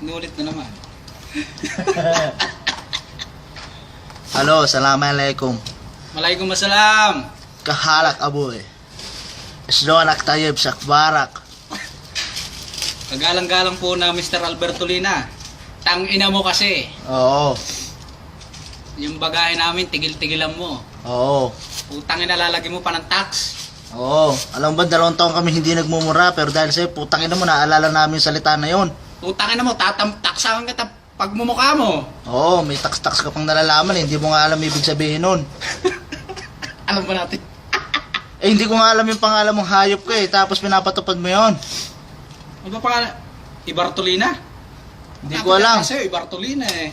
Inulit na naman. Halo, assalamualaikum. Malaikum masalam. Kahalak aboy. Isdo anak tayeb sa barak. Kagalang-galang po na Mr. Alberto Lina. Tang ina mo kasi. Oo. Yung bagahe namin, tigil-tigilan mo. Oo. Putang ina, lalagyan mo pa ng tax. Oo. Alam mo ba, 2 taon kami hindi nagmumura, pero dahil sa'yo, putang ina mo, naalala namin yung salita na yon. Putang ina mo, tatamtaksakan kita pagmumukha mo. Oo, may tax-tax ka pang nalalaman, hindi mo nga alam ibig sabihin nun. Alam ba natin? Hindi ko nga alam yung pangalan mong hayop ko tapos pinapatupad mo yon. Ano ba pangalan? Ibartolina? Hindi ko alam. Kasi Ibartolina eh.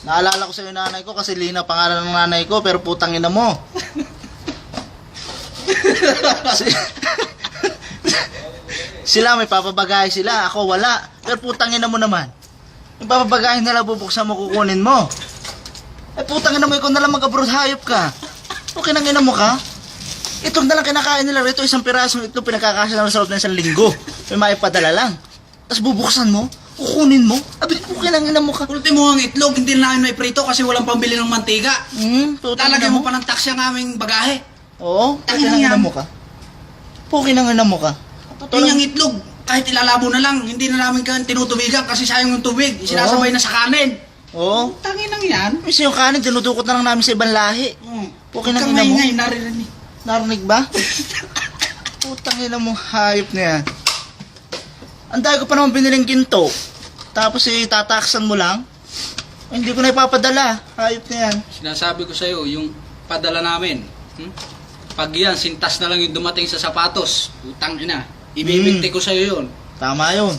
Naalala ko sa yung nanay ko kasi Lina pangalan ng nanay ko, pero putang ina mo. Sila may papabagay sila, ako wala. Pero putang ina mo naman. Yung papabagay nila bubuksan mo, kukunin mo. Putang ina mo, ikaw na lang mag-abroad, hayop ka. Okay nang ina mo ka? Itong na lang kinakain nila rito, 1 pirasong ito pinagkakasya na sa loob ng 1 linggo. May maipadala lang. Tapos bubuksan mo, kukunin mo. Abi, okay nang ina mo ka. Ultimo ang itlog, hindi na namin may prito kasi walang pambili ng mantiga. Putang Lalagyan ina mo pa ng tax yung aming bagahe. Oo, okay Tangina nang ina yan. mo ka. Okay nang ina mo ka. Yun yung itlog, kahit ilalabo na lang, hindi na namin tinutubigan kasi sayang yung tubig. Sinasabay na sa kanin. Oo. Tangin lang yan. Kasi yung kanin, dinudukot na lang namin sa ibang lahi. Okay nang ina mo. Kamay naririnig. Narinig ba? Putang ina mo, hayop na yan. Ang dahil ko pa naman biniling ginto. Tapos tataksan mo lang. Hindi ko na ipapadala. Hayop na yan. Sinasabi ko sa'yo, yung padala namin, pag yan, sintas na lang yung dumating sa sapatos. Putang ina. Ibibigti ko sa'yo yun. Tama yun.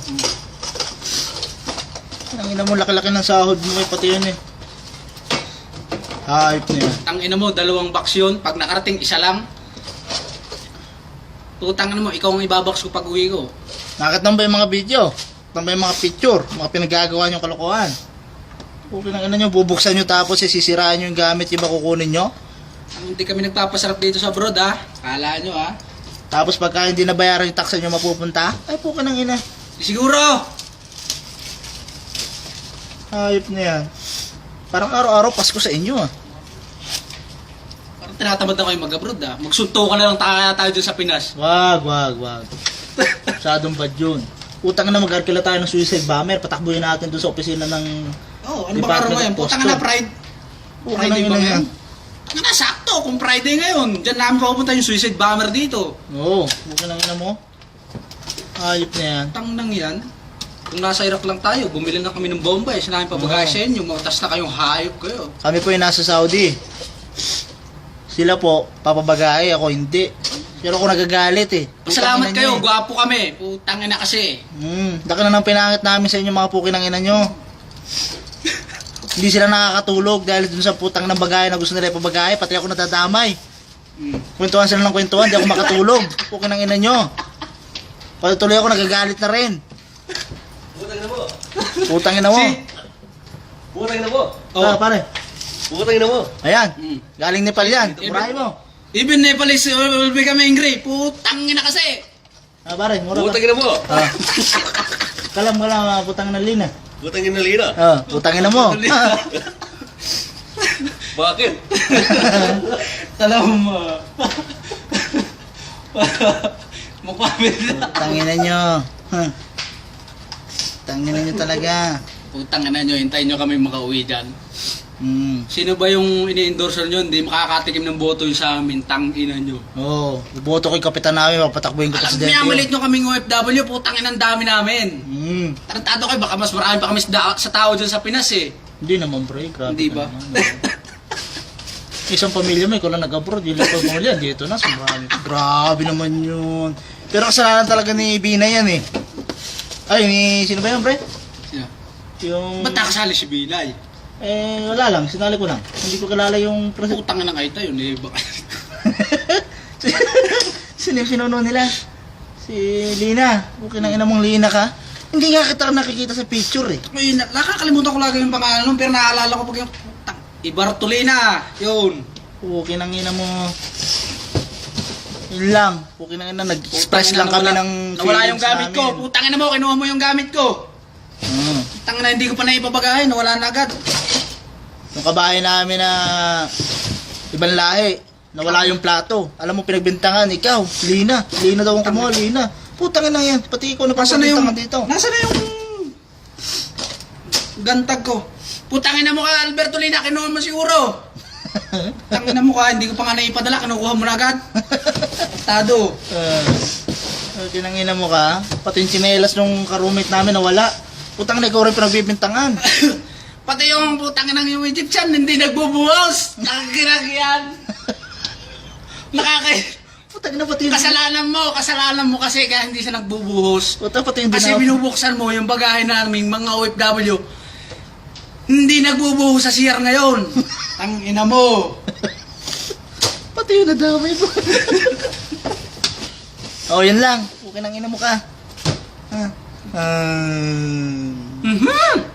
Ang ina mo, laki-laki ng sahod mo. May pati yun eh. Hayop na yan. Tang ina mo, 2 box yun. Pag nakarating, 1 lang. Putang ina mo, ikaw ang ibabox ko pag uwi ko. Nakita mo ba yung mga video? Nakita mo ba yung mga picture? Mga pinagagawa nyo kalokohan? Okay nang ina nyo, bubuksan nyo tapos sisiraan nyo yung gamit yung makukunin nyo. Hindi kami nagpapasarap dito sa abroad ha. Kala nyo ha. Tapos pagka hindi nabayaran yung tax nyo mapupunta, ay puka nang ina. Siguro! Hayop na yan. Parang araw-araw Pasko sa inyo ah. Parang tinatamad na kayo mag-abroad ha. Magsuntukan na lang tayo dyan sa Pinas. Wag. Masyadong bad yun. Utang na mag-arkila tayo ng suicide bomber, patakbuhin natin doon sa opisina ng Ano ba araw ngayon? Putang na Pride. Friday ba ngayon? Ang na, sakto kung Friday ngayon. Diyan namin papupunta yung suicide bomber dito. Oo, buka nang ina mo. Hayop na yan. Tang nang yan. Kung nasa Iraq lang tayo, bumili na kami ng bomba eh. Sinabi pa bagay sa inyo, matas na kayong hayop kayo. Kami po yung nasa Saudi. Sila po, papabagay, ako hindi. Pero ako nagagalit eh. Salamat kayo, gwapo kami. Putang ina kasi. Daki na ng pinangit namin sa inyo mga pukin ng ina nyo. Hindi sila nakakatulog dahil dun sa putang ng bagay na gusto nila ipabagay, pati ako nadadamay. Kwentuhan sila ng kwentuhan, di ako makatulog. Pukin ng ina nyo. Patuloy ako, nagagalit na rin. Putang ina mo. Putang ina mo. Ah, pare. Putang ina mo. Ayan, galing Nepal yan. Murahin mo. Even Nepalese will become angry. Putang ina kasi. Ah, pare, mura Putang ka. ina mo. Ah. Kalam, putang ng lina. Putang ina Lina. Ah, putang ina mo. Bakit? Alam mo. Mukpamit na. Putang ina nyo. Putang ina nyo talaga. Putang ina nyo, hintayin nyo kami makauwi dyan. Sino ba yung ini-endorser nyo? Hindi makakatikim ng boto yung sa amin. Tang ina nyo. Oo, iboto ko yung kapitan namin, papatakbuhin ko Alam, presidente minamalit nyo kaming OFW. Putang ina, ang dami namin. Tarantado kayo, baka mas marami pa kami sa tao dyan sa Pinas eh. Hindi naman pre, grabe Hindi ka ba? naman. Isang pamilya mo, ikaw lang nag-abroad, yung ikaw pamilya, dito na, marami. Grabe naman yun. Pero kasalanan talaga ni Bina yan eh. Ay, sino ba yun pre? Sino? Yung... Ba't nakasali si Bilay? Wala lang, sinali ko lang. Hindi ko kilala yung presidente. Putang ina kayo tayo, eh. Sino yung sinuno nila? Si Lina. Okay nang ina mong Lina ka. Hindi nga kita nakikita sa picture eh. Ay, nakakalimutan ko lagi yung pangalan nun, pero naalala ko pag yung Ibartolina, yun. Okay nang ina mo. Yun lang. Okay nang ina, nag-express lang kami ng nawala yung feelings gamit ko. namin. Putang ina mo, kinuha mo yung gamit ko. Tang na hindi ko pa naipabagahin, wala na agad. Yung kabahay namin na ibang lahi, nawala yung plato. Alam mo, pinagbintangan, ikaw, Lina. Lina daw ang kumuha, Lina. Putang ina yan, pati ikaw na Nasaan na yung, pagbintangan dito. nasaan na yung gantag ko? Putangin na mo ka, Alberto Lina, kinuha mo siguro. Tangin na mo ka, hindi ko pa nga naipadala, kinukuha mo na agad. Tado. Tinangina mo ka, pati yung tsinelas nung karumate namin nawala. Putang na, ikaw rin pinagbibintangan. Pati yung putangin ng yung Egyptian, hindi nagbubuhos. Nakakiragyan. Putang na, pati yung... Kasalanan mo kasi kaya hindi siya nagbubuhos. Putang, pati yung Kasi binubuksan mo yung bagahe naming mga OFW. Hindi nagbubuhos sa CR ngayon. Ang ina mo. Pati yung nadamay mo. Oh, yan lang. Okay nang ina mo ka. Mhm.